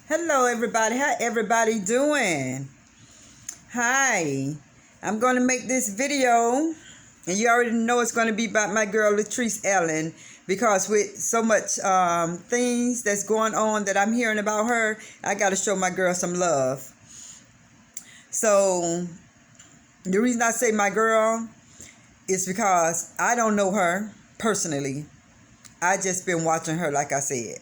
Hello everybody. How everybody doing? Hi. I'm going to make this video, and you already know it's going to be about my girl Latrese Allen, because with so much things that's going on that I'm hearing about her, I got to show my girl some love. So the reason I say my girl is because I don't know her personally. I just been watching her, like I said.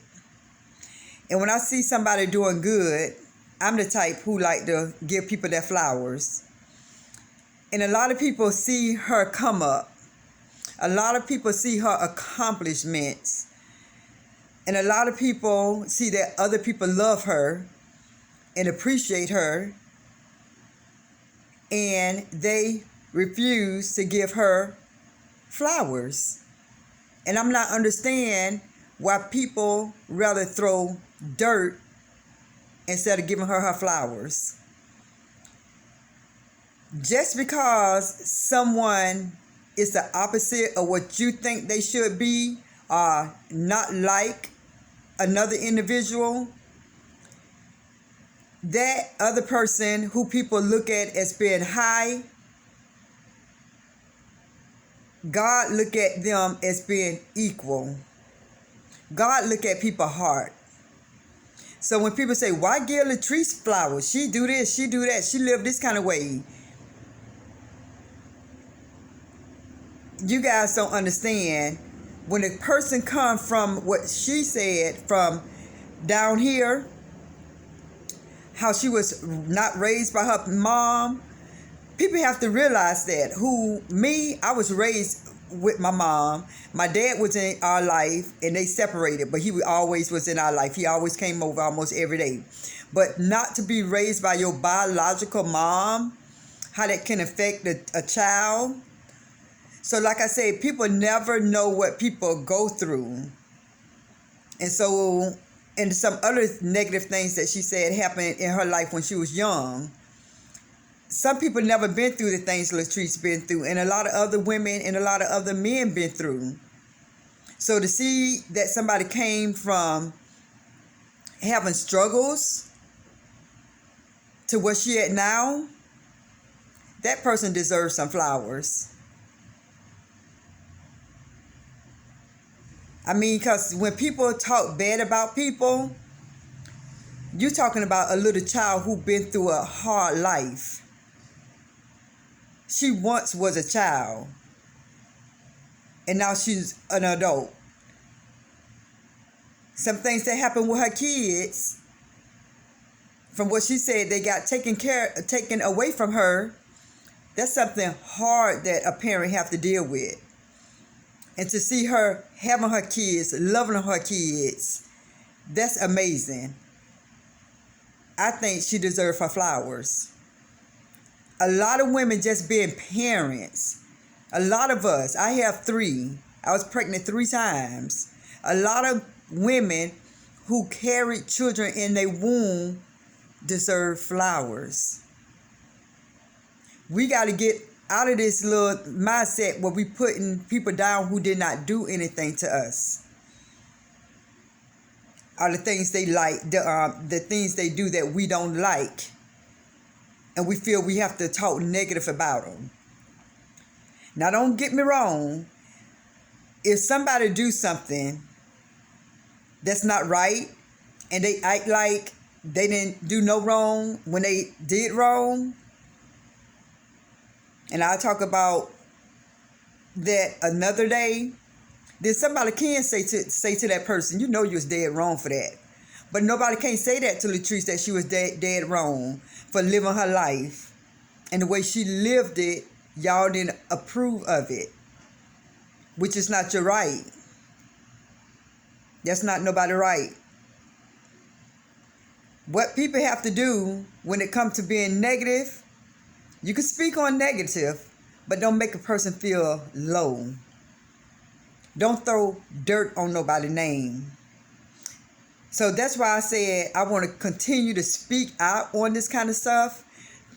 And when I see somebody doing good, I'm the type who like to give people their flowers. And a lot of people see her come up. A lot of people see her accomplishments. And a lot of people see that other people love her and appreciate her. And they refuse to give her flowers. And I'm not understand why people rather throw dirt instead of giving her flowers. Just because someone is the opposite of what you think they should be, or not like another individual, that other person who people look at as being high, God look at them as being equal. God look at people's heart. So when people say, why give Latrese flowers? She do this, she do that, she live this kind of way. You guys don't understand. When a person comes from what she said, from down here, how she was not raised by her mom, people have to realize that. I was raised with my mom. My dad was in our life and they separated, but he always was in our life. He always came over almost every day. But not to be raised by your biological mom, how that can affect a child. So like I said, people never know what people go through. And so, and some other negative things that she said happened in her life when she was young. Some people never been through the things Latrese been through, and a lot of other women and a lot of other men been through. So to see that somebody came from having struggles to where she at now, that person deserves some flowers. I mean, because when people talk bad about people, you're talking about a little child who been through a hard life. She once was a child, and now she's an adult. Some things that happened with her kids, from what she said, they got taken away from her. That's something hard that a parent have to deal with. And to see her having her kids, loving her kids, that's amazing. I think she deserves her flowers. A lot of women just being parents. A lot of us, I have 3. I was pregnant 3 times. A lot of women who carried children in their womb deserve flowers. We got to get out of this little mindset where we putting people down who did not do anything to us. Or the things they like, the things they do that we don't like. And we feel we have to talk negative about them. Now, don't get me wrong. If somebody do something that's not right, and they act like they didn't do no wrong when they did wrong, and I'll talk about that another day, then somebody can say to that person, you know you was dead wrong for that. But nobody can say that to Latrese, that she was dead wrong for living her life. And the way she lived it, y'all didn't approve of it. Which is not your right. That's not nobody right. What people have to do when it comes to being negative, you can speak on negative, but don't make a person feel low. Don't throw dirt on nobody's name. So that's why I said I want to continue to speak out on this kind of stuff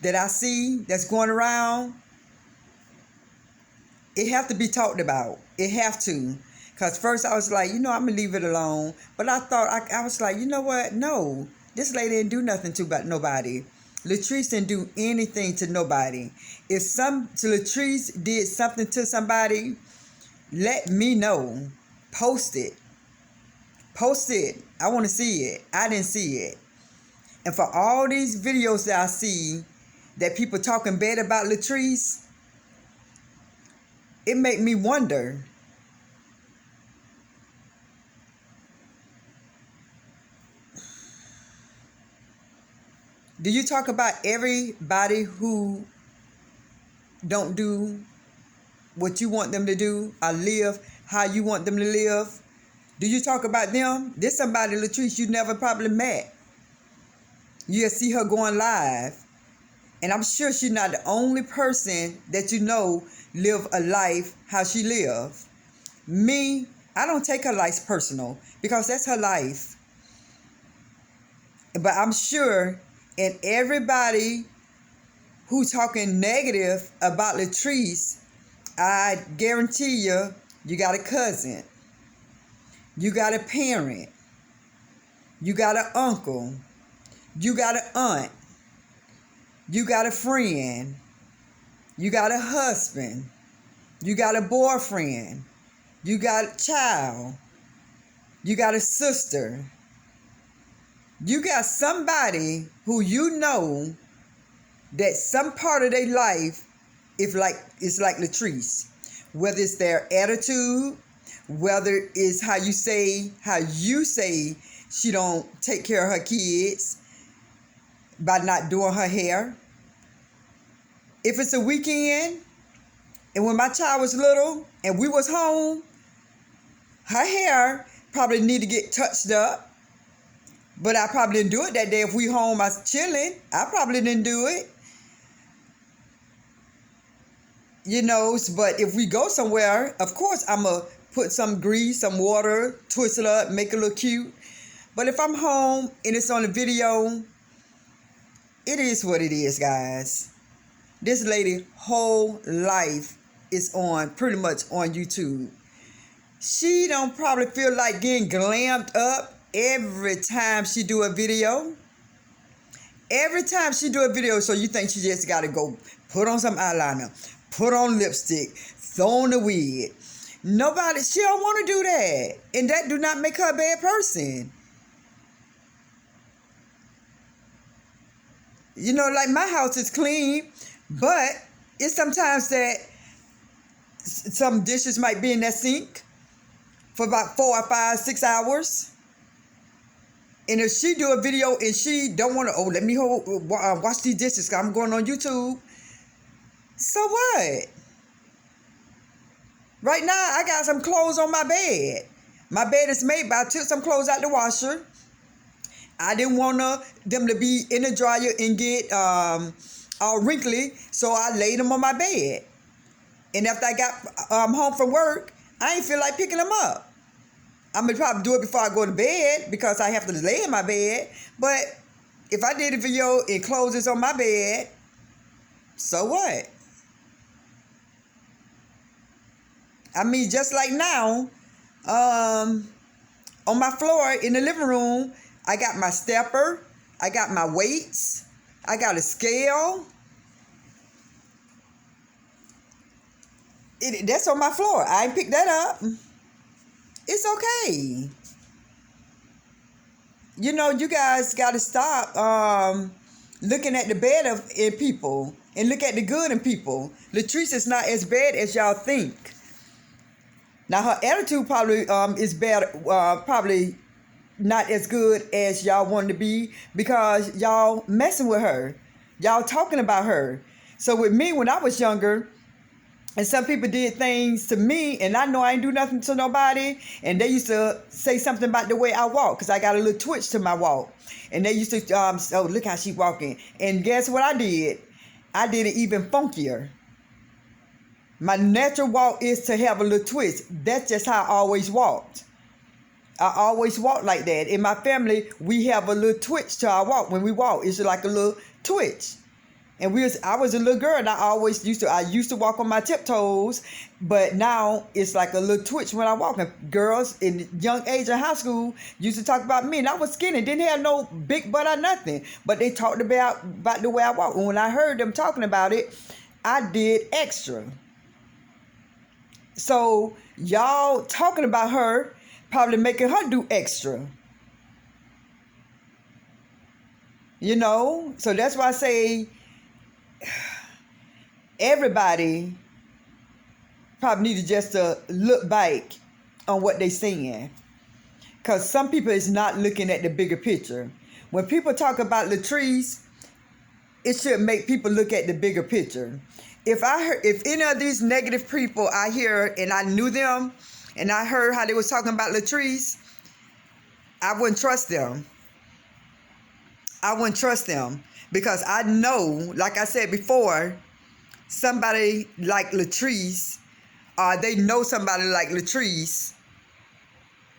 that I see that's going around. It have to be talked about. It have to. Because first I was like, I'm going to leave it alone. But I thought, I was like, you know what? No. This lady didn't do nothing to about nobody. Latrese didn't do anything to nobody. If Latrese did something to somebody, let me know. Post it. Post it. I want to see it. I didn't see it. And for all these videos that I see that people talking bad about Latrese, it make me wonder. Do you talk about everybody who don't do what you want them to do or live how you want them to live? Do you talk about them? There's somebody, Latrese, you never probably met. You'll see her going live. And I'm sure she's not the only person that you know live a life how she live. Me, I don't take her life personal because that's her life. But I'm sure, and everybody who talking negative about Latrese, I guarantee you, you got a cousin, you got a parent, you got an uncle, you got an aunt, you got a friend, you got a husband, you got a boyfriend, you got a child, you got a sister. You got somebody who you know that some part of their life is like Latrese. Whether it's their attitude, whether it's how you say she don't take care of her kids by not doing her hair. If it's a weekend, and when my child was little and we was home, her hair probably need to get touched up. But I probably didn't do it that day. If we home, I was chilling, I probably didn't do it. You know, but if we go somewhere, of course, I'm going to put some grease, some water, twist it up, make it look cute. But if I'm home and it's on the video, it is what it is, guys. This lady whole life is on, pretty much on YouTube. She don't probably feel like getting glammed up every time she do a video. Every time she do a video, so you think she just got to go put on some eyeliner, put on lipstick, throw on the wig. Nobody, she don't want to do that. And that do not make her a bad person. You know, like my house is clean, but it's sometimes that some dishes might be in that sink for about 4 or 5, 6 hours. And if she do a video and she don't want to, let me watch these dishes, 'cause I'm going on YouTube. So what? Right now, I got some clothes on my bed. My bed is made, but I took some clothes out the washer. I didn't want them to be in the dryer and get all wrinkly, so I laid them on my bed. And after I got home from work, I ain't feel like picking them up. I'm going to probably do it before I go to bed because I have to lay in my bed. But if I did a video and clothes is on my bed, so what? I mean, just like now, on my floor in the living room, I got my stepper, I got my weights, I got a scale. That's on my floor. I ain't picked that up. It's okay. You know, you guys got to stop looking at the bad in people and look at the good in people. Latrese is not as bad as y'all think. Now, her attitude probably is bad, probably not as good as y'all want to be because y'all messing with her. Y'all talking about her. So with me, when I was younger, and some people did things to me, and I know I ain't do nothing to nobody, and they used to say something about the way I walk, because I got a little twitch to my walk. And they used to, oh, look how she walking. And guess what I did? I did it even funkier. My natural walk is to have a little twist. That's just how I always walked. I always walk like that. In my family, we have a little twitch to our walk. When we walk, it's like a little twitch. And I was a little girl, and I used to walk on my tiptoes, but now it's like a little twitch when I walk. And girls in the young age of high school used to talk about me, and I was skinny, didn't have no big butt or nothing, but they talked about the way I walk. And when I heard them talking about it, I did extra. So y'all talking about her probably making her do extra. You know? So that's why I say everybody probably need to just look back on what they saying. Because some people is not looking at the bigger picture. When people talk about Latrese, it should make people look at the bigger picture. If any of these negative people I hear and I knew them and I heard how they was talking about Latrese, I wouldn't trust them. I wouldn't trust them because I know, like I said before, somebody like Latrese, they know somebody like Latrese,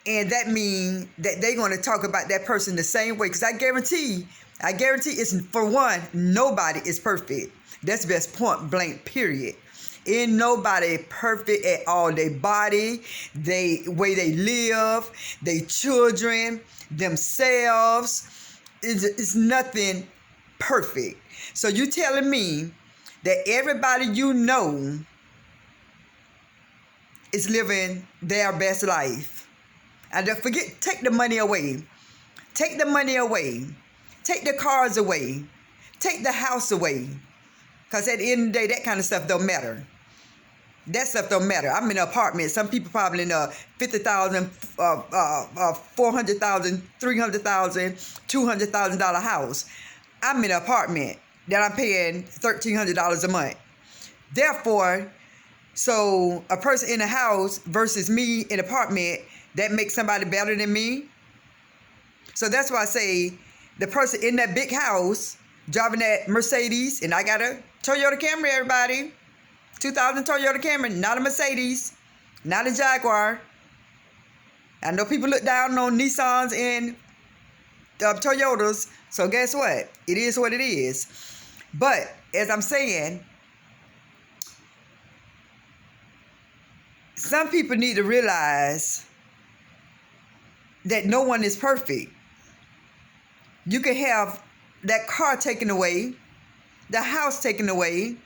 and that means that they're going to talk about that person the same way. Because I guarantee it's, for one, nobody is perfect. That's best point blank, period. Ain't nobody perfect at all. Their body, they way they live, their children, themselves. It's nothing perfect. So you telling me that everybody you know is living their best life. And don't forget, take the money away. Take the money away. Take the cars away. Take the house away. Because at the end of the day, that kind of stuff don't matter. That stuff don't matter. I'm in an apartment. Some people probably in a $50,000, $400,000, $300,000, $200,000 house. I'm in an apartment that I'm paying $1,300 a month. Therefore, so a person in a house versus me in an apartment, that makes somebody better than me. So that's why I say the person in that big house driving that Mercedes, and I got a Toyota Camry, everybody. 2000 Toyota Camry, not a Mercedes, not a Jaguar. I know people look down on Nissans and Toyotas, so guess what? It is what it is. But as I'm saying, some people need to realize that no one is perfect. You can have that car taken away, the house taken away.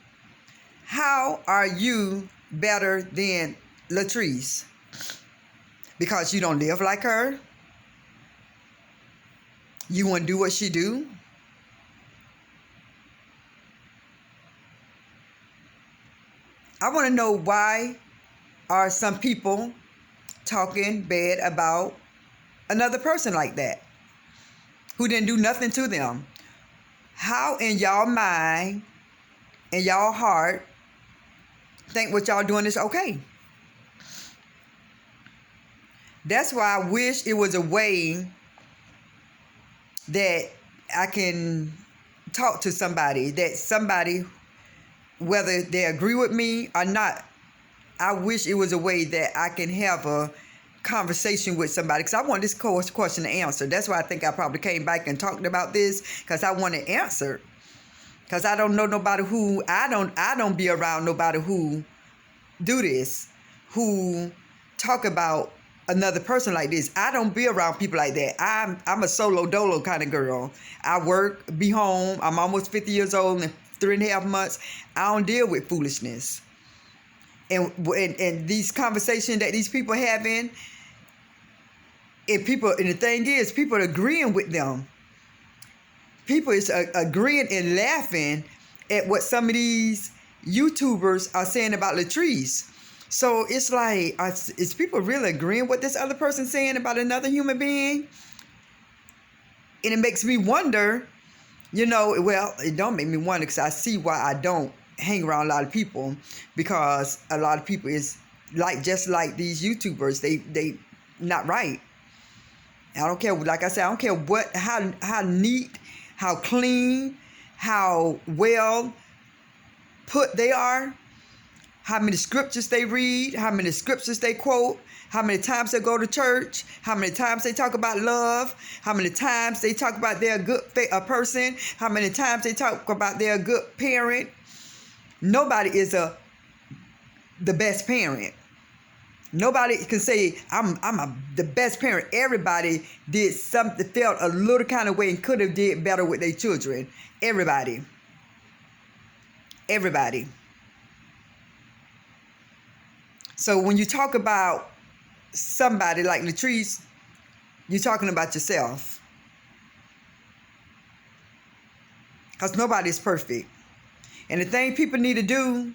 How are you better than Latrese? Because you don't live like her? You want to do what she do? I want to know, why are some people talking bad about another person like that who didn't do nothing to them? How in y'all mind and y'all heart think what y'all doing is okay? That's why I wish it was a way that I can talk to somebody, whether they agree with me or not. I wish it was a way that I can have a conversation with somebody, because I want this question answered. That's why I think I probably came back and talked about this, because I want it answered. Because I don't know nobody who, I don't be around nobody who do this, who talk about another person like this. I don't be around people like that. I'm a solo dolo kind of girl. I work, be home. I'm almost 50 years old in 3.5 months. I don't deal with foolishness. And these conversations that these people having, and the thing is, people are agreeing with them. People is agreeing and laughing at what some of these YouTubers are saying about Latrese. So it's like, is people really agreeing with this other person saying about another human being? And it makes me wonder, well, it don't make me wonder, because I see why I don't hang around a lot of people, because a lot of people is just like these YouTubers. They not right. I don't care. Like I said, I don't care how neat, how clean, how well put they are. how many scriptures they read, how many scriptures they quote, how many times they go to church, how many times they talk about love, how many times they talk about they're a good person, how many times they talk about they're a good parent. Nobody is the best parent. Nobody can say, I'm the best parent. Everybody did something, felt a little kind of way and could have did better with their children. Everybody. Everybody. So when you talk about somebody like Latrese, you're talking about yourself. Because nobody's perfect. And the thing people need to do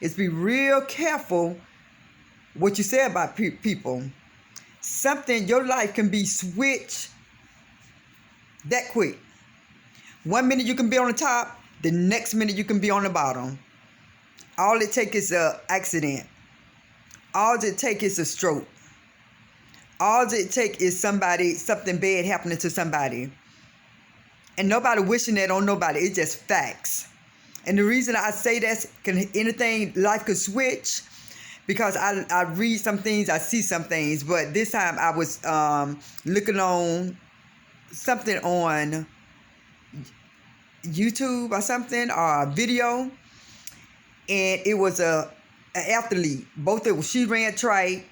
is be real careful what you say about people. Something, your life can be switched that quick. 1 minute you can be on the top, the next minute you can be on the bottom. All it takes is an accident. All it takes is a stroke. All it takes is something bad happening to somebody. And nobody wishing that on nobody. It's just facts. And the reason I say that, life could switch, because I read some things, I see some things. But this time I was looking on something on YouTube or something, or a video. And it was an athlete. Both of them, she ran track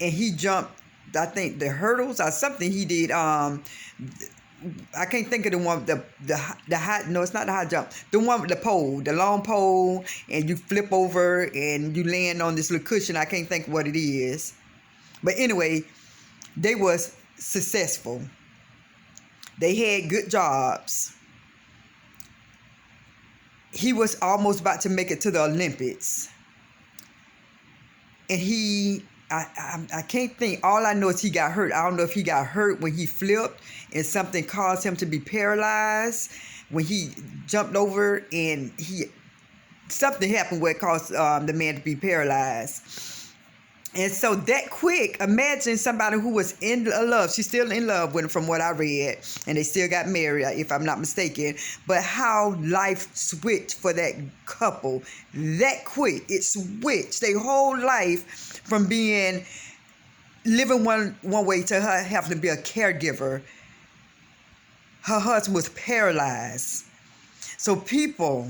and he jumped, I think, the hurdles or something he did. I can't think of the one, the high, no, it's not the high jump. The one with the pole, the long pole, and you flip over and you land on this little cushion. I can't think what it is. But anyway, they was successful. They had good jobs. He was almost about to make it to the Olympics. And I can't think. All I know is he got hurt. I don't know if he got hurt when he flipped and something caused him to be paralyzed. When he jumped over and something happened where it caused the man to be paralyzed. And so that quick, imagine somebody who was in love. She's still in love with him from what I read. And they still got married, if I'm not mistaken. But how life switched for that couple. That quick. It switched their whole life from living one way to her having to be a caregiver. Her husband was paralyzed. So people,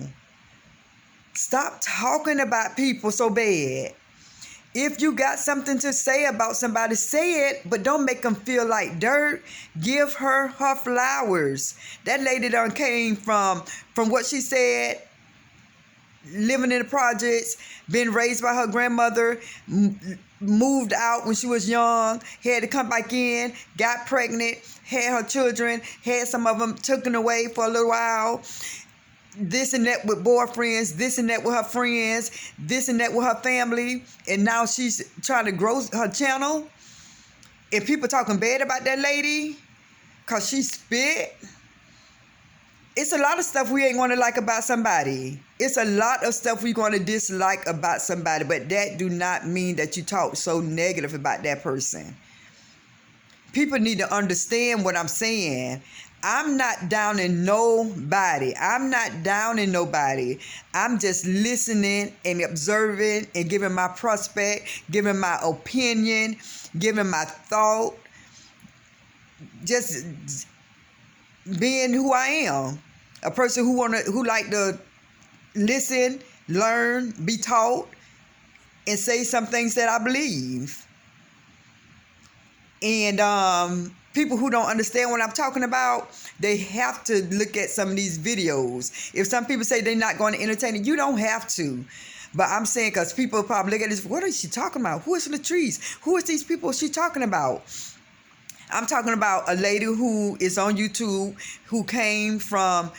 stop talking about people so bad. If you got something to say about somebody, say it, but don't make them feel like dirt. Give her flowers. That lady done came from what she said, living in the projects, been raised by her grandmother, moved out when she was young, had to come back in, got pregnant, had her children, had some of them taken away for a little while. This and that with boyfriends, this and that with her friends, this and that with her family, and now she's trying to grow her channel. If people talking bad about that lady because she spit, it's a lot of stuff we ain't going to like about somebody. It's a lot of stuff we're going to dislike about somebody, but that do not mean that you talk so negative about that person. People need to understand what I'm saying. I'm not downing nobody. I'm not downing nobody. I'm just listening and observing and giving my prospect, giving my opinion, giving my thought. Just being who I am. A person who like to listen, learn, be taught, and say some things that I believe. And people who don't understand what I'm talking about, they have to look at some of these videos. If some people say they're not going to entertain it, you don't have to. But I'm saying, because people probably look at this, what is she talking about? Who is Latrese? Who is these people she talking about? I'm talking about a lady who is on YouTube who came from,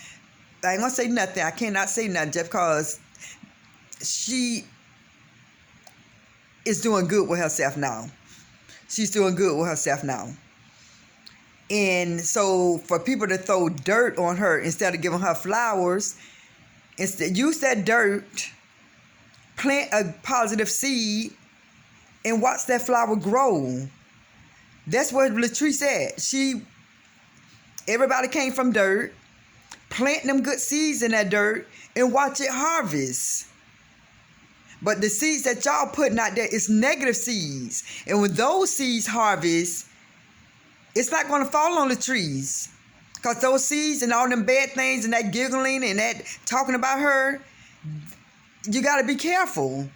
I ain't going to say nothing. I cannot say nothing just because she is doing good with herself now. She's doing good with herself now. And so for people to throw dirt on her instead of giving her flowers, instead use that dirt, plant a positive seed, and watch that flower grow. That's what Latrese said. Everybody came from dirt, plant them good seeds in that dirt, and watch it harvest. But the seeds that y'all putting out there is negative seeds. And when those seeds harvest, it's not going to fall on the trees. Because those seeds and all them bad things and that giggling and that talking about her, you got to be careful.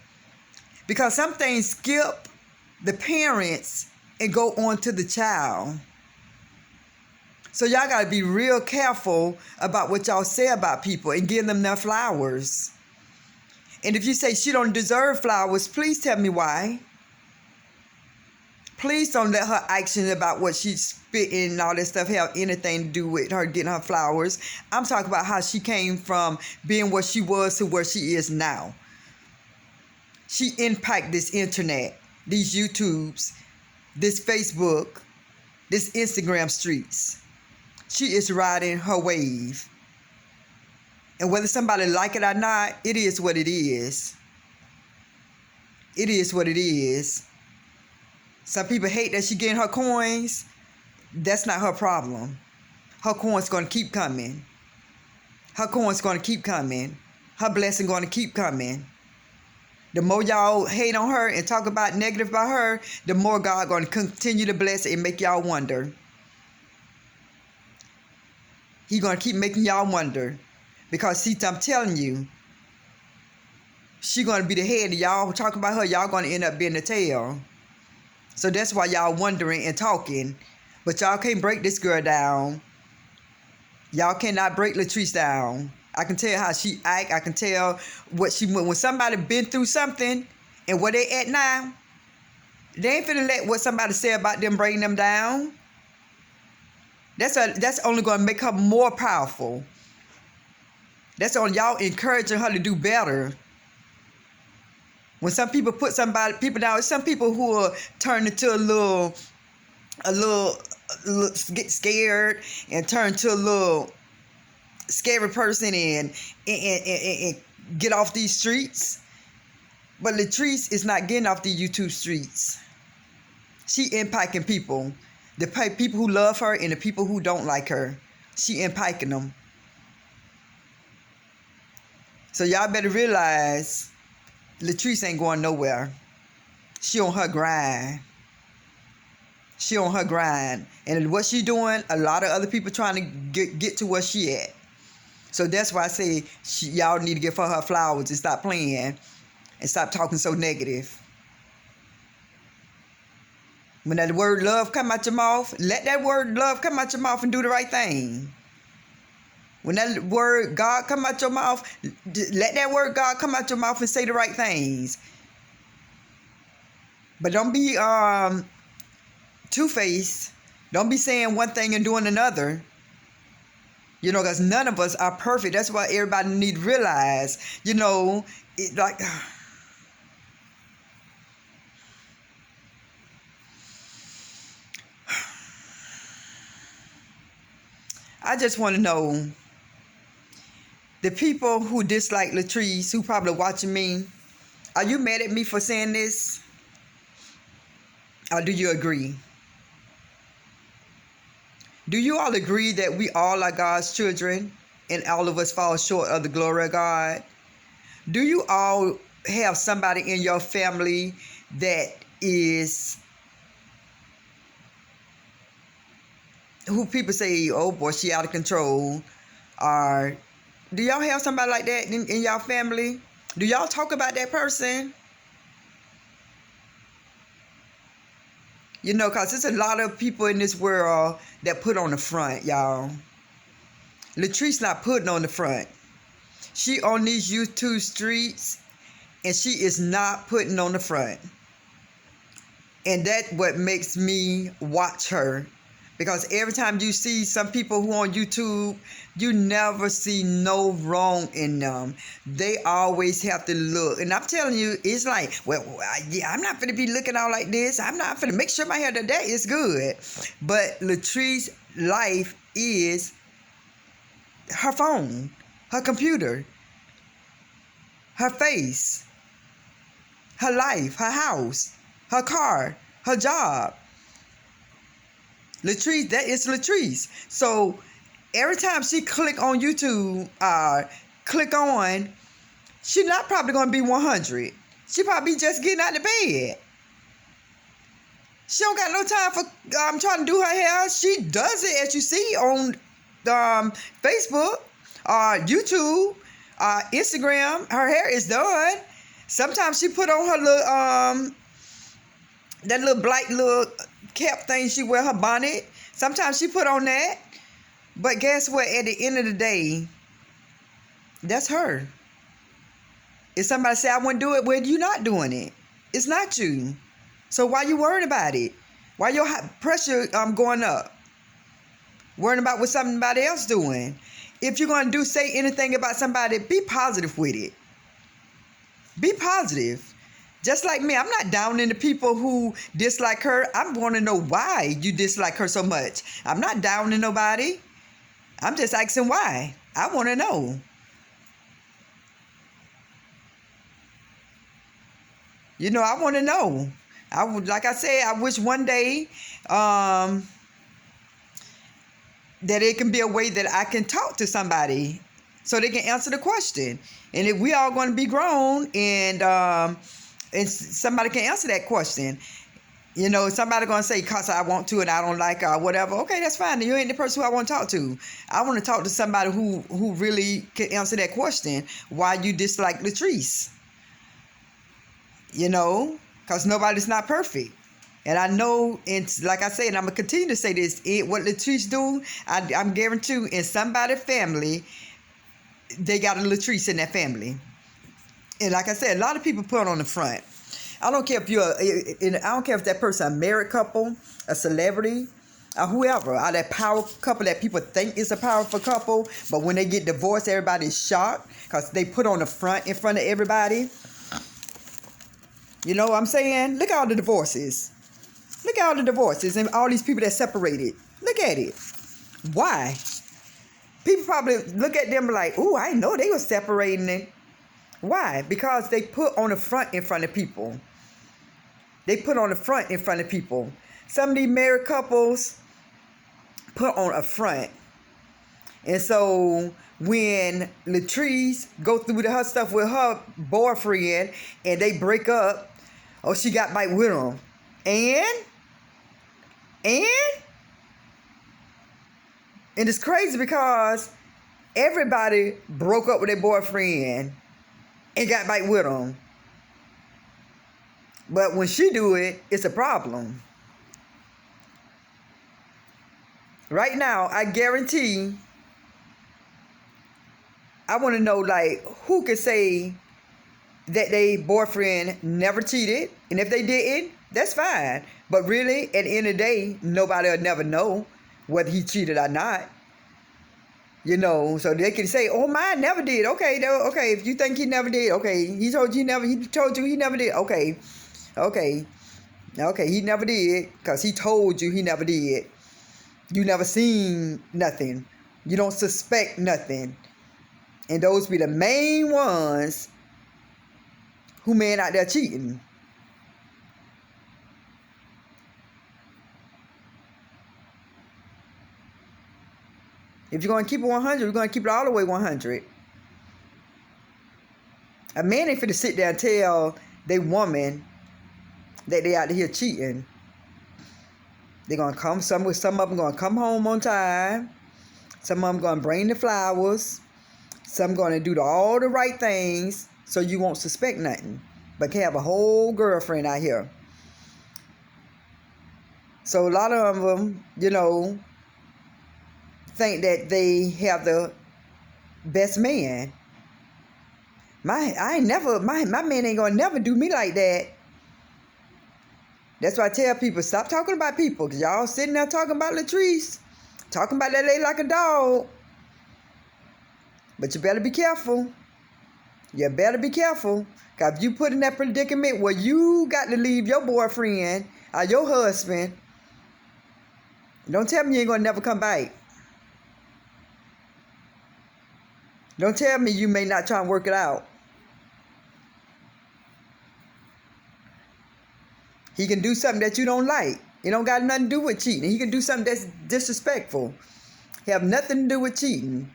Because some things skip the parents and go on to the child. So y'all got to be real careful about what y'all say about people and give them their flowers. And if you say she don't deserve flowers, please tell me why. Please don't let her actions about what she's spitting and all that stuff have anything to do with her getting her flowers. I'm talking about how she came from being what she was to where she is now. She impacted this internet, these YouTubes, this Facebook, this Instagram streets. She is riding her wave. And whether somebody like it or not, it is what it is. It is what it is. Some people hate that she getting her coins. That's not her problem. Her coins going to keep coming. Her coins going to keep coming. Her blessing going to keep coming. The more y'all hate on her and talk about negative about her, the more God going to continue to bless and make y'all wonder. He going to keep making y'all wonder. Because, see, I'm telling you, she going to be the head. Y'all talking about her, y'all going to end up being the tail. So that's why y'all wondering and talking. But y'all can't break this girl down. Y'all cannot break Latrese down. I can tell how she act. I can tell what she... When somebody been through something and where they at now, they ain't finna let what somebody say about them bring them down. That's only going to make her more powerful. That's on y'all encouraging her to do better. When some people put people down, some people who are turn into a little get scared and turn to a little scary person and get off these streets. But Latrese is not getting off the YouTube streets. She impacting people. The people who love her and the people who don't like her. She impacting them. So y'all better realize Latrese ain't going nowhere. She on her grind. She on her grind. And what she doing, a lot of other people trying to get to where she at. So that's why I say y'all need to give her flowers and stop playing and stop talking so negative. When that word love come out your mouth, let that word love come out your mouth and do the right thing. When that word God come out your mouth, let that word God come out your mouth and say the right things. But don't be two-faced. Don't be saying one thing and doing another. You know, because none of us are perfect. That's why everybody need to realize, you know, it like... I just want to know, the people who dislike Latrese, who probably watching me, are you mad at me for saying this? Or do you agree? Do you all agree that we all are God's children and all of us fall short of the glory of God? Do you all have somebody in your family that is, who people say, oh boy, she out of control? Or do y'all have somebody like that in y'all family? Do y'all talk about that person? You know, because there's a lot of people in this world that put on the front, y'all. Latrese not putting on the front. She on these YouTube streets, and she is not putting on the front. And that's what makes me watch her. Because every time you see some people who on YouTube, you never see no wrong in them. They always have to look. And I'm telling you, it's like, well, yeah, I'm not going to be looking out like this. I'm not going to make sure my hair today is good. But Latrese's life is her phone, her computer, her face, her life, her house, her car, her job. Latrese, that is Latrese. So every time she click on YouTube, she's not probably going to be 100. She probably just getting out of bed. She don't got no time for trying to do her hair. She does it, as you see, on Facebook, YouTube, Instagram. Her hair is done. Sometimes she put on her little that little black little cap thing she wear, her bonnet. Sometimes she put on that. But guess what? At the end of the day, that's her. If somebody say I wouldn't do it, well, you're not doing it. It's not you. So why you worried about it? Why your pressure going up? Worrying about what somebody else doing. If you're going to say anything about somebody, be positive with it. Be positive. Just like me, I'm not downing the people who dislike her. I want to know why you dislike her so much. I'm not downing nobody. I'm just asking why. I want to know. You know, I want to know. Like I said, I wish one day that it can be a way that I can talk to somebody so they can answer the question. And if we all going to be grown and somebody can answer that question, you know, somebody going to say, because I want to and I don't like her or whatever. Okay, that's fine. You ain't the person who I want to talk to. I want to talk to somebody who really can answer that question. Why you dislike Latrese? You know, because nobody's not perfect. And I know, and like I said, and I'm going to continue to say this, what Latrese do, I'm guaranteed in somebody's family, they got a Latrese in that family. And like I said, a lot of people put on the front. I don't care if I don't care if that person a married couple, a celebrity, or whoever, or that power couple that people think is a powerful couple, but when they get divorced, everybody's shocked because they put on the front in front of everybody. You know what I'm saying? Look at all the divorces. Look at all the divorces and all these people that separated. Look at it. Why? People probably look at them like, ooh, I didn't know they were separating it. Why? Because they put on the front in front of people. They put on the front in front of people. Some of these married couples put on a front. And so when Latrese go through her stuff with her boyfriend and they break up, oh, she got back with him. And it's crazy because everybody broke up with their boyfriend and got back with him. But when she do it, it's a problem. Right now, I guarantee, I want to know, like, who could say that their boyfriend never cheated? And if they didn't, that's fine. But really, at the end of the day, nobody will never know whether he cheated or not. You know, so they can say, oh, mine never did. Okay, if you think he never did, okay, he told you he never did. Okay, he never did because he told you he never did. You never seen nothing. You don't suspect nothing. And those be the main ones who men out there cheating. If you're going to keep it 100, you're going to keep it all the way 100. A man ain't finna sit there and tell they woman that they out here cheating. They're going to come, some of them going to come home on time. Some of them going to bring the flowers. Some going to do all the right things so you won't suspect nothing. But can have a whole girlfriend out here. So a lot of them, you know, think that they have the best man. My man ain't gonna never do me like that. That's why I tell people, stop talking about people, because y'all sitting there talking about Latrese, talking about that lady like a dog. But you better be careful. You better be careful, because if you put in that predicament where you got to leave your boyfriend or your husband, don't tell me you ain't gonna never come back. Don't tell me you may not try and work it out. He can do something that you don't like. It don't got nothing to do with cheating. He can do something that's disrespectful. Have nothing to do with cheating.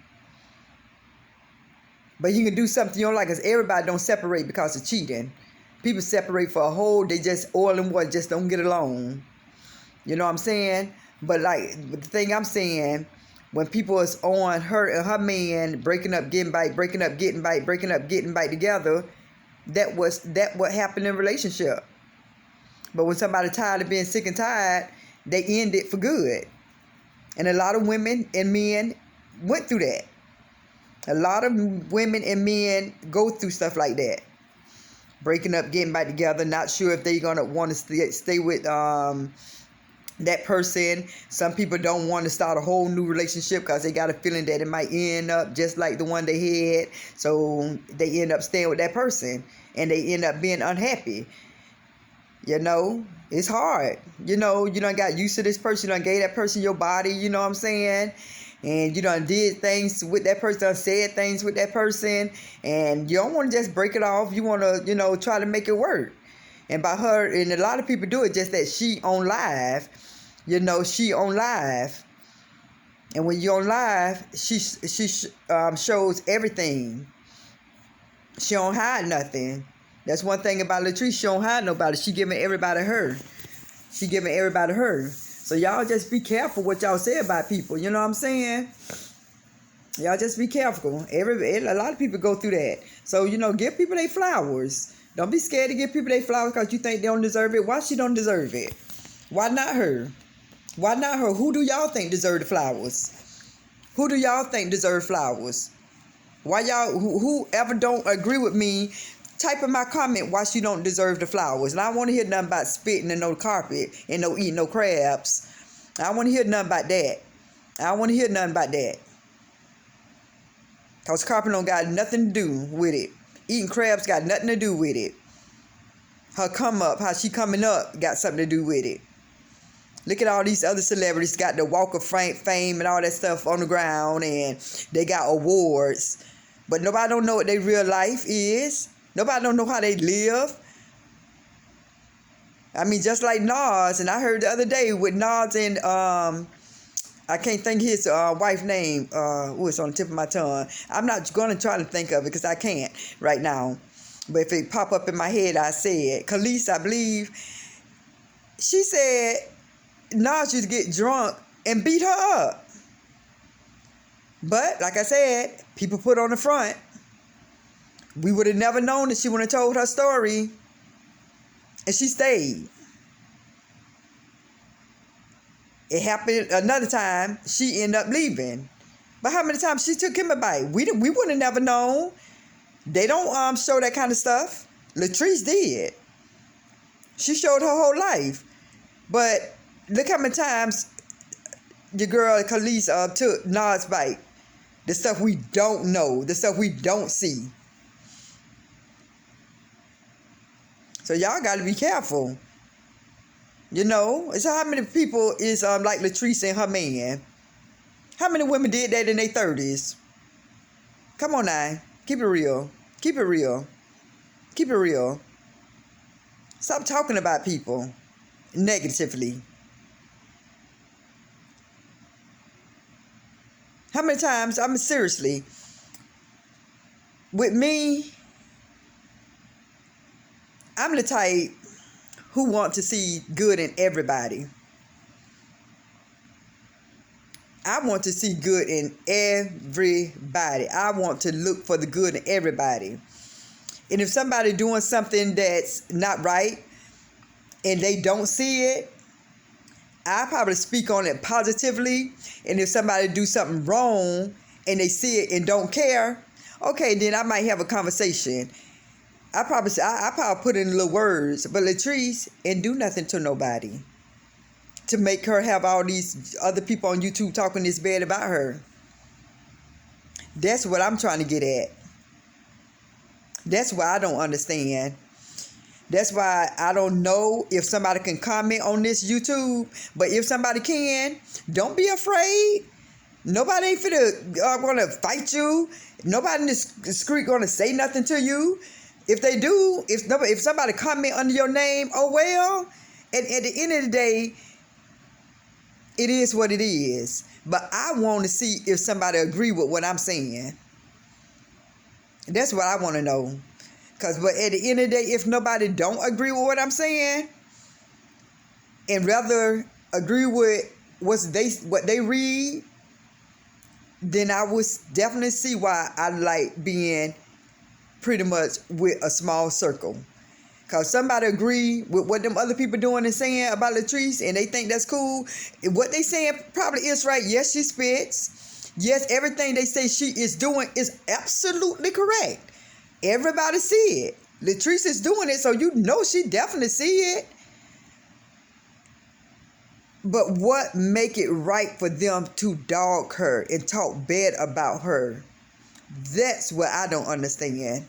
But he can do something you don't like, because everybody don't separate because of cheating. People separate for a whole, they just oil and water, just don't get along. You know what I'm saying? But the thing I'm saying, when people is on her and her man breaking up, getting back, breaking up, getting back, breaking up, getting back together, that what happened in a relationship. But when somebody tired of being sick and tired, they end it for good. And a lot of women and men went through that. A lot of women and men go through stuff like that. Breaking up, getting back together, not sure if they're going to want to stay with that person. Some people don't want to start a whole new relationship because they got a feeling that it might end up just like the one they had. So they end up staying with that person and they end up being unhappy. You know, it's hard. You know, you done got used to this person. You done gave that person your body, you know what I'm saying? And you done did things with that person, done said things with that person. And you don't want to just break it off. You want to, you know, try to make it work. And by her, and a lot of people do it, just that she on live. You know, she on live. And when you're on live, she shows everything. She don't hide nothing. That's one thing about Latrese. She don't hide nobody. She giving everybody her. She giving everybody her. So y'all just be careful what y'all say about people. You know what I'm saying? Y'all just be careful. A lot of people go through that. So, you know, give people their flowers. Don't be scared to give people their flowers because you think they don't deserve it. Why she don't deserve it? Why not her? Why not her? Who do y'all think deserve the flowers? Who do y'all think deserve flowers? Why y'all, whoever don't agree with me, type in my comment why she don't deserve the flowers. And I don't want to hear nothing about spitting and no carpet and no eating no crabs. I don't want to hear nothing about that. I don't want to hear nothing about that. Because carpet don't got nothing to do with it. Eating crabs got nothing to do with it. Her come up, how she coming up, got something to do with it. Look at all these other celebrities got the Walk of Fame and all that stuff on the ground, and they got awards. But nobody don't know what their real life is. Nobody don't know how they live. I mean, just like Nas, and I heard the other day with Nas and I can't think his wife's name. It's on the tip of my tongue. I'm not going to try to think of it because I can't right now. But if it pop up in my head, I say it. Khalees, I believe. She said Nas used to get drunk and beat her up. But, like I said, people put on the front. We would have never known that she would have told her story. And she stayed. It happened another time. She ended up leaving. But how many times she took him a bite? We would have never known. They don't show that kind of stuff. Latrese did. She showed her whole life. But look how many times your girl Khalees took Nas' bite. The stuff we don't know. The stuff we don't see. So y'all got to be careful. You know, it's how many people is like Latrese and her man. How many women did that in their 30s? Come on now. Keep it real. Keep it real. Keep it real. Stop talking about people negatively. How many times, seriously, with me, I'm the type who want to see good in everybody. I want to see good in everybody. I want to look for the good in everybody. And if somebody doing something that's not right and they don't see it, I probably speak on it positively. And if somebody do something wrong and they see it and don't care, okay, then I might have a conversation. I probably put in little words, but Latrese ain't do nothing to nobody to make her have all these other people on YouTube talking this bad about her. That's what I'm trying to get at. That's why I don't understand. That's why I don't know if somebody can comment on this YouTube, but if somebody can, don't be afraid. Nobody ain't gonna fight you. Nobody in this street gonna say nothing to you. If they do, if somebody comment under your name, oh well. And at the end of the day, it is what it is. But I want to see if somebody agree with what I'm saying. That's what I want to know. But at the end of the day, if nobody don't agree with what I'm saying, and rather agree with what they read, then I would definitely see why I like being pretty much with a small circle. Because somebody agree with what them other people doing and saying about Latrese, and they think that's cool. What they saying probably is right. Yes, she spits. Yes, everything they say she is doing is absolutely correct. Everybody see it. Latrese is doing it, so you know she definitely see it. But what make it right for them to dog her and talk bad about her? That's what I don't understand.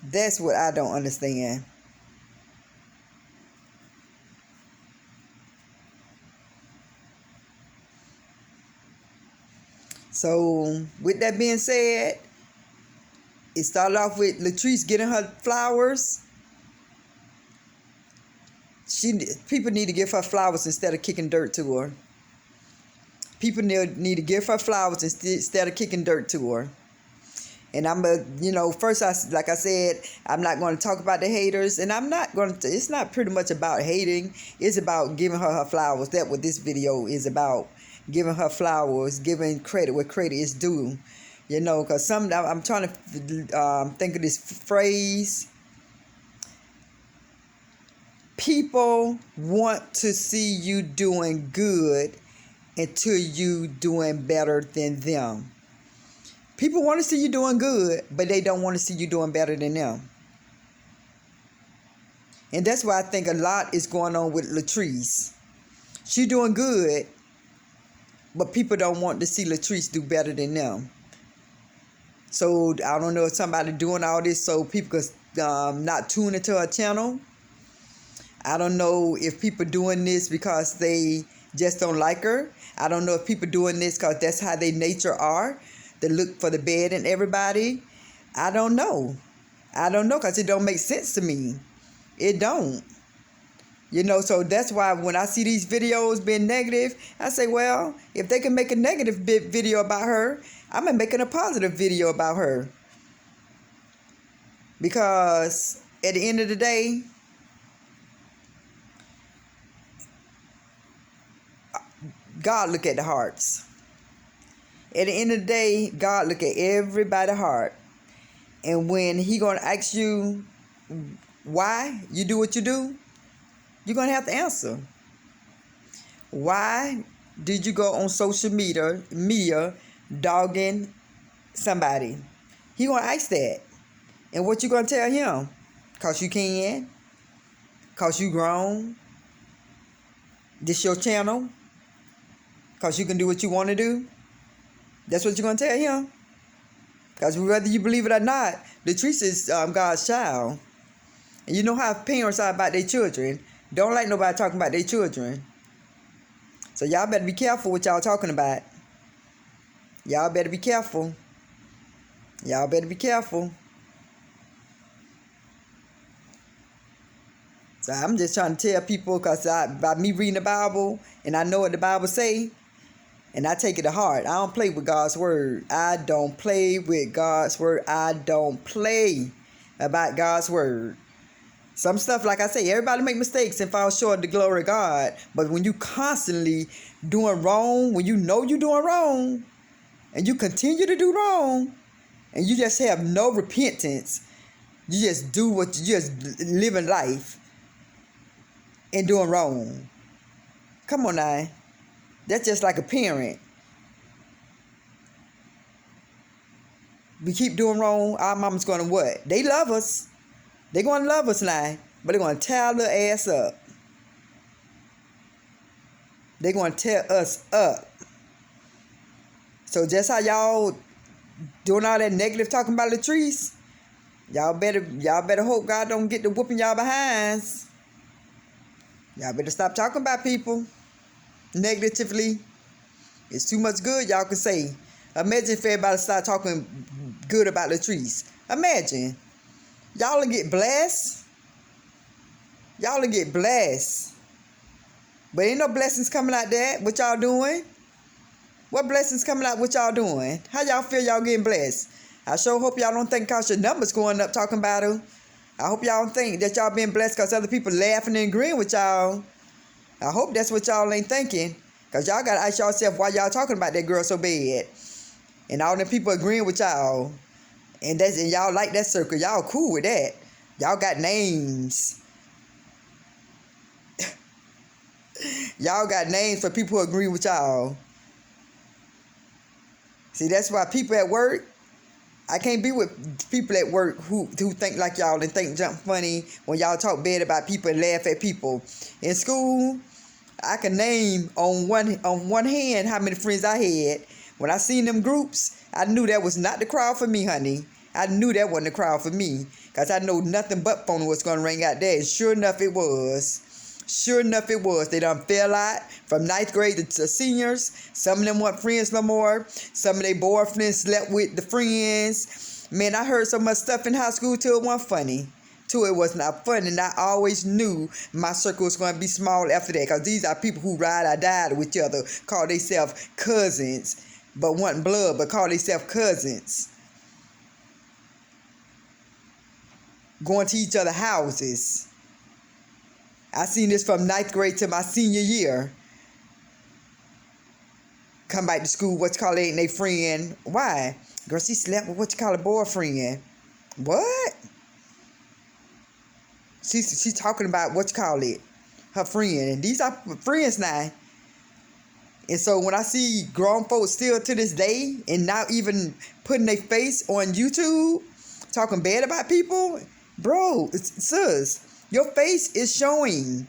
That's what I don't understand. So, with that being said, it started off with Latrese getting her flowers. People need to give her flowers instead of kicking dirt to her. People need to give her flowers instead of kicking dirt to her. And first, like I said, I'm not going to talk about the haters. And I'm not going to, it's not pretty much about hating. It's about giving her flowers. That's what this video is about. Giving her flowers, giving credit where credit is due. Because I'm trying to think of this phrase. People want to see you doing good until you doing better than them. People want to see you doing good, but they don't want to see you doing better than them. And that's why I think a lot is going on with Latrese. She doing good, but people don't want to see Latrese do better than them. So I don't know if somebody doing all this so people could not tune into her channel. I don't know if people doing this because they just don't like her. I don't know if people doing this because that's how they nature are. To look for the bad in everybody. I don't know because it don't make sense to me. It don't. So that's why when I see these videos being negative, I say, well, if they can make a negative video about her, I'm making a positive video about her. Because at the end of the day, God look at the hearts. At the end of the day, God look at everybody's heart. And when he going to ask you why you do what you do, you're going to have to answer. Why did you go on social media dogging somebody? He going to ask that. And what you going to tell him? Because you can. Because you grown. This your channel. Because you can do what you want to do. That's what you're going to tell him. Because whether you believe it or not, Latrese is God's child. And you know how parents are about their children. Don't like nobody talking about their children. So y'all better be careful what y'all talking about. Y'all better be careful. Y'all better be careful. So I'm just trying to tell people, because by me reading the Bible, and I know what the Bible say, and I take it to heart. I don't play with God's word. I don't play with God's word. I don't play about God's word. Some stuff, like I say, everybody make mistakes and fall short of the glory of God. But when you constantly doing wrong, when you know you're doing wrong, and you continue to do wrong, and you just have no repentance, you just do what you just living life and doing wrong. Come on now. That's just like a parent. We keep doing wrong, our mama's going to what? They love us. They're going to love us now, but they're going to tear our little ass up. They're going to tear us up. So just how y'all doing all that negative talking about Latrese, y'all better hope God don't get to whooping y'all behinds. Y'all better stop talking about people negatively. It's too much good y'all can say. Imagine if everybody start talking good about Latrese. Imagine. Y'all will get blessed. Y'all will get blessed. But ain't no blessings coming out there. What y'all doing? What blessings coming out? What y'all doing? How y'all feel y'all getting blessed? I sure hope y'all don't think cause your numbers going up talking about them. I hope y'all don't think that y'all being blessed cause other people laughing and agreeing with y'all. I hope that's what y'all ain't thinking. Cause y'all gotta ask yourself why y'all talking about that girl so bad. And all them people agreeing with y'all. And y'all like that circle. Y'all cool with that. Y'all got names. Y'all got names for people who agree with y'all. See, that's why people at work, I can't be with people at work who think like y'all and think jump funny when y'all talk bad about people and laugh at people. In school, I can name on one hand how many friends I had. When I seen them groups, I knew that was not the crowd for me, honey. I knew that wasn't the crowd for me. Because I know nothing but phone was going to ring out there. And sure enough, it was. Sure enough, it was. They done fell out from ninth grade to seniors. Some of them weren't friends no more. Some of their boyfriends slept with the friends. Man, I heard so much stuff in high school till it wasn't funny. Till it was not funny. And I always knew my circle was going to be small after that. Because these are people who ride or die with each other. Call themselves cousins. But wasn't blood, but call themselves cousins. Going to each other's houses. I seen this from ninth grade to my senior year. Come back to school, ain't they friend? Why? Girl, she slept with a boyfriend. What? She's talking about her friend. And these are friends now. And so when I see grown folks still to this day and not even putting their face on YouTube, talking bad about people, bro, sis, your face is showing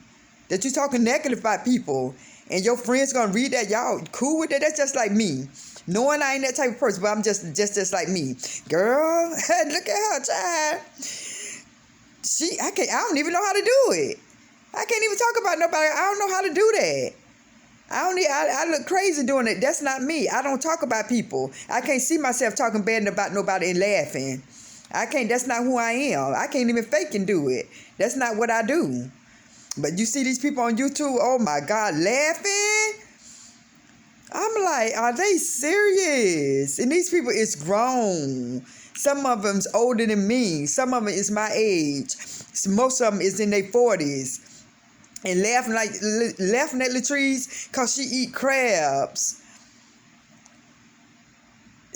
that you're talking negative about people. And your friends gonna read that. Y'all cool with that? That's just like me. Knowing I ain't that type of person, but I'm just like me. Girl, look at her, child. I don't even know how to do it. I can't even talk about nobody. I don't know how to do that. I look crazy doing it. That's not me. I don't talk about people. I can't see myself talking bad about nobody and laughing. I can't. That's not who I am. I can't even fake and do it. That's not what I do. But you see these people on YouTube, oh my God, laughing. I'm like, are they serious? And these people is grown. Some of them's older than me. Some of them is my age. Most of them is in their 40s. And laughing at Latrese because she eat crabs.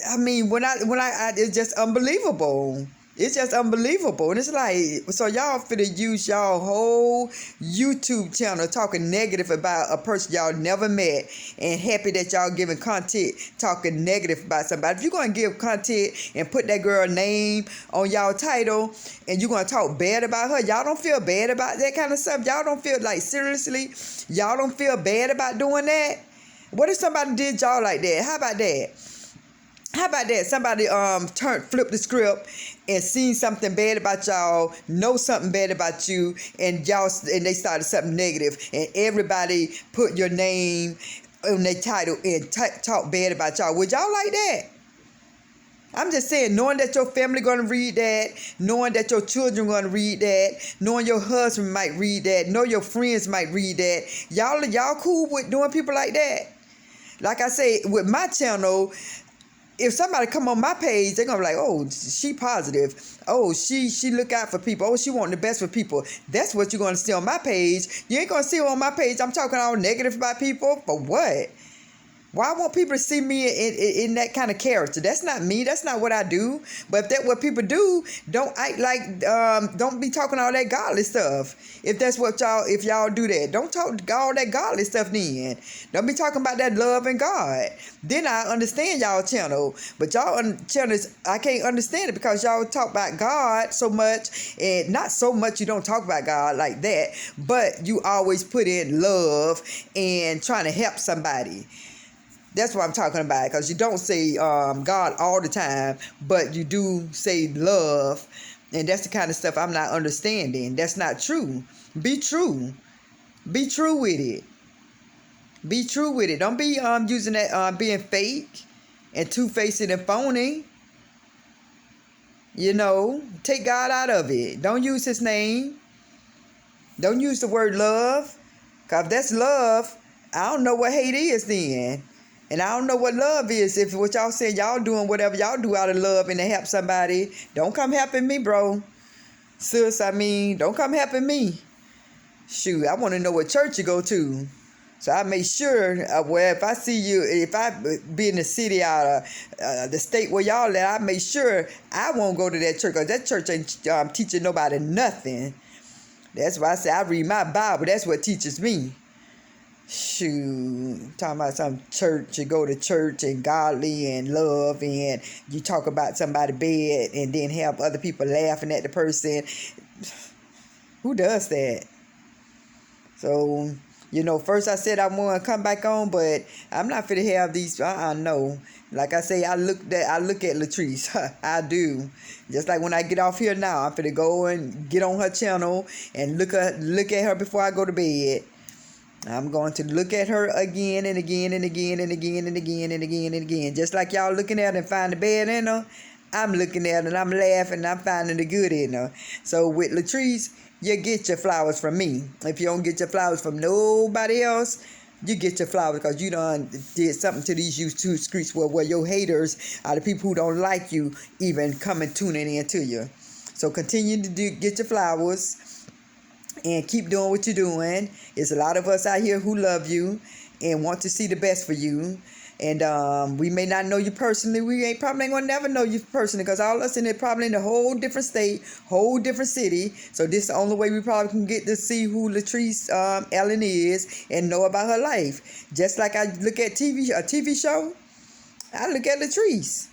I mean, it's just unbelievable. It's just unbelievable. And it's like, so y'all finna use y'all whole YouTube channel talking negative about a person y'all never met and happy that y'all giving content talking negative about somebody. If you're going to give content and put that girl name on y'all title and you're going to talk bad about her, y'all don't feel bad about that kind of stuff? Y'all don't feel like, seriously, y'all don't feel bad about doing that? What if somebody did y'all like that? How about that? How about that? Somebody flipped the script and seen something bad about y'all, know something bad about you, and they started something negative, and everybody put your name on their title and talk bad about y'all. Would y'all like that? I'm just saying, knowing that your family going to read that, knowing that your children going to read that, knowing your husband might read that, know your friends might read that. Y'all cool with doing people like that? Like I say, with my channel, if somebody come on my page, they're going to be like, oh, she positive. Oh, she look out for people. Oh, she want the best for people. That's what you're going to see on my page. You ain't going to see on my page I'm talking all negative about people. For what? Why want people to see me in that kind of character? That's not me. That's not what I do. But if that's what people do, don't act like, don't be talking all that godly stuff. If that's what if y'all do that, don't talk all that godly stuff then. Don't be talking about that love and God. Then I understand y'all channel. But y'all channels, I can't understand it because y'all talk about God so much. And not so much you don't talk about God like that. But you always put in love and trying to help somebody. That's what I'm talking about, because you don't say God all the time, but you do say love, and that's the kind of stuff I'm not understanding. That's not true. Be true. Be true with it. Be true with it. Don't be using that being fake and two-faced and phony. You know, take God out of it. Don't use his name. Don't use the word love, because if that's love, I don't know what hate is then. And I don't know what love is. If what y'all saying, y'all doing whatever y'all do out of love and to help somebody, don't come helping me, bro. Sis, I mean, don't come helping me. Shoot, I want to know what church you go to. So I make sure, well, if I see you, if I be in the city out of the state where y'all at, I make sure I won't go to that church, because that church ain't teaching nobody nothing. That's why I say I read my Bible. That's what teaches me. Shoot, talking about some church, you go to church and godly and love, and you talk about somebody bad and then have other people laughing at the person. Who does that? So, first I said I want to come back on, but I'm not finna have these. No. Like I say, I look at Latrese. I do. Just like when I get off here now, I'm finna go and get on her channel and look at her before I go to bed. I'm going to look at her again and again and again and again and again and again and again. Just like y'all looking at her and find the bad in her, I'm looking at her and I'm laughing and I'm finding the good in her. So with Latrese, you get your flowers from me. If you don't get your flowers from nobody else, you get your flowers because you done did something to these YouTube streets where your haters are the people who don't like you even coming tuning in to you. So continue to get your flowers. And keep doing what you're doing. There's a lot of us out here who love you and want to see the best for you. And we may not know you personally. We probably ain't gonna never know you personally, because all of us in there probably in a whole different state, whole different city. So this is the only way we probably can get to see who Latrese Allen is and know about her life. Just like I look at a TV show, I look at Latrese.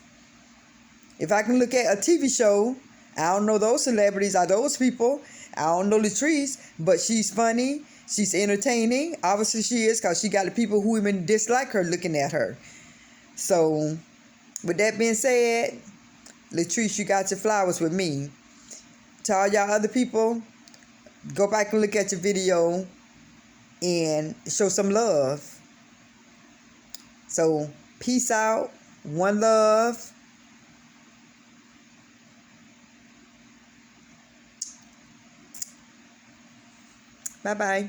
If I can look at a TV show, I don't know those celebrities or those people. I don't know Latrese, but she's funny. She's entertaining. Obviously she is, because she got the people who even dislike her looking at her. So, with that being said, Latrese, you got your flowers with me. To all y'all other people, go back and look at your video and show some love. So, peace out. One love. Bye-bye.